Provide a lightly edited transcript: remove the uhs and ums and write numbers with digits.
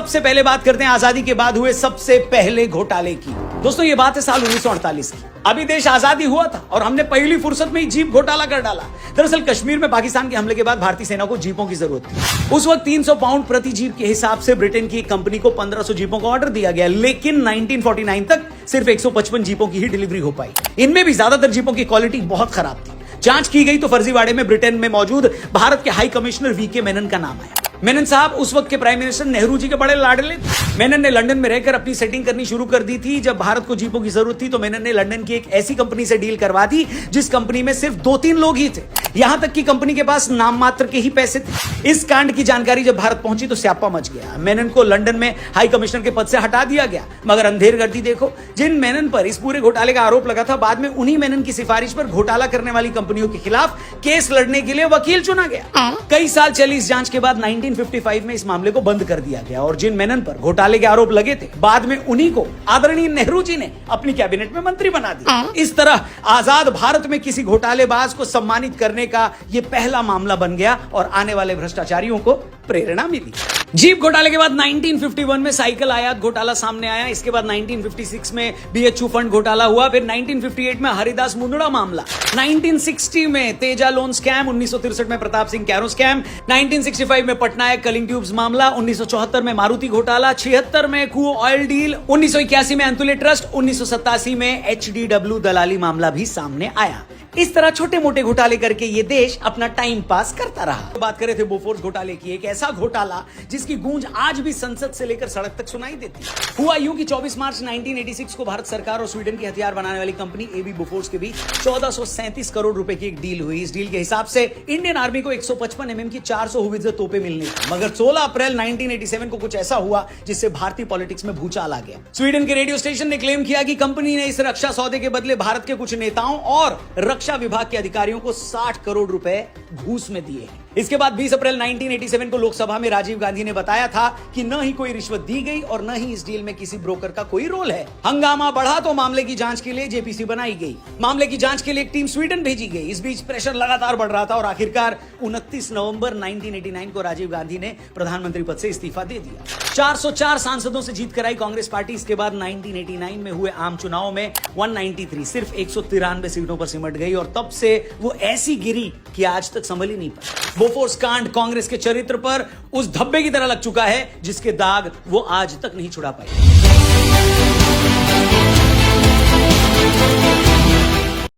सबसे पहले बात करते हैं आजादी के बाद हुए सबसे पहले घोटाले की। दोस्तों ये बात है साल 1948 की। अभी देश आजादी हुआ था और हमने पहली फुर्सत में ही जीप घोटाला कर डाला। दरअसल कश्मीर में पाकिस्तान के हमले के बाद भारतीय सेना को जीपों की जरूरत थी। उस वक्त 300 पाउंड प्रति जीप के हिसाब से ब्रिटेन की एक कंपनी को 1500 जीपों का ऑर्डर दिया गया, लेकिन 1949 तक सिर्फ 155 जीपों की ही डिलीवरी हो पाई। इनमें भी ज्यादातर जीपों की क्वालिटी बहुत खराब थी। जांच की गई तो फर्जीवाड़े में ब्रिटेन में मौजूद भारत के हाई कमिश्नर वीके मेनन का नाम आया। मेनन साहब उस वक्त के प्राइम मिनिस्टर नेहरू जी के बड़े लाडले थे। मेनन ने लंदन में रहकर अपनी सेटिंग करनी शुरू कर दी थी। जब भारत को जीपों की जरूरत थी तो मेनन ने लंदन की एक ऐसी कंपनी से डील करवा दी जिस कंपनी में सिर्फ 2-3 लोग ही थे। यहां तक कि कंपनी के पास नाम मात्र के ही पैसे थे। इस कांड की जानकारी जब भारत पहुंची तो स्यापा मच गया। मेनन को लंदन में हाई कमिश्नर के पद से हटा दिया गया। मगर अंधेर गर्दी देखो, जिन मेनन पर इस पूरे घोटाले का आरोप लगा था, बाद में उन्हीं मेनन की सिफारिश पर घोटाला करने वाली कंपनियों के खिलाफ केस लड़ने के लिए वकील चुना गया। कई साल चली इस जांच के बाद 1955 में इस मामले को बंद कर दिया गया और जिन मेनन पर घोटाले के आरोप लगे थे, बाद में उन्हीं को आदरणीय नेहरू जी ने अपनी कैबिनेट में मंत्री बना दिया। इस तरह आजाद भारत में किसी घोटालेबाज को सम्मानित करने का यह पहला मामला बन गया और आने वाले भ्रष्टाचारियों को प्रेरणा मिली। जीप घोटाले के बाद 1951 में साइकिल आयात घोटाला सामने आया। इसके बाद 1956 में बीएचयू फंड घोटाला हुआ। फिर 1958 में हरिदास मुंदड़ा मामला, 1960 में तेजा लोन स्कैम, 1963 में प्रताप सिंह कैरो स्कैम, 1965 में पटनायक कलिंग ट्यूब्स मामला, 1974 में मारुति घोटाला, 76 में कुओ ऑयल डील, 1981 में अंतुले ट्रस्ट, 1987 में एचडीडब्ल्यू दलाली मामला भी सामने आया। इस तरह छोटे मोटे घोटाले करके ये देश अपना टाइम पास करता रहा। तो बात कर रहे थे बोफोर्स घोटाले की, एक ऐसा घोटाला जिसकी गूंज आज भी संसद से लेकर सड़क तक सुनाई देती है। हुआ यूं कि 24 मार्च 1986 को भारत सरकार और स्वीडन की हथियार बनाने वाली कंपनी एबी बोफोर्स के बीच 1437 करोड़ रुपए की एक डील हुई। इस डील के हिसाब से इंडियन आर्मी को 155 mm की 400 होवित्जर तोपें मिलनी थी। मगर 16 अप्रैल 1987 को कुछ ऐसा हुआ जिससे भारतीय पॉलिटिक्स में भूचाल आ गया। स्वीडन के रेडियो स्टेशन ने क्लेम किया कि कंपनी ने इस रक्षा सौदे के बदले भारत के कुछ नेताओं और रक्षा विभाग के अधिकारियों को 60 करोड़ रुपए घूस में दिए हैं। इसके बाद 20 अप्रैल 1987 को लोकसभा में राजीव गांधी ने बताया था कि न ही कोई रिश्वत दी गई और न ही इस डील में किसी ब्रोकर का कोई रोल है। हंगामा बढ़ा तो मामले की जांच के लिए जेपीसी बनाई गई। मामले की जांच के लिए एक टीम स्वीडन भेजी गई। इस बीच प्रेशर लगातार बढ़ रहा था और आखिरकार 29 नवंबर 1989 को राजीव गांधी ने प्रधानमंत्री पद से इस्तीफा दे दिया। 404 सांसदों से जीत कर आई कांग्रेस पार्टी इसके बाद 1989 में हुए आम चुनाव में 193 सिर्फ 193 सीटों पर सिमट गई और तब से वो ऐसी गिरी कि आज तक संभल ही नहीं पाई। बोफोर्स कांड कांग्रेस के चरित्र पर उस धब्बे की तरह लग चुका है जिसके दाग वो आज तक नहीं छुड़ा पाई।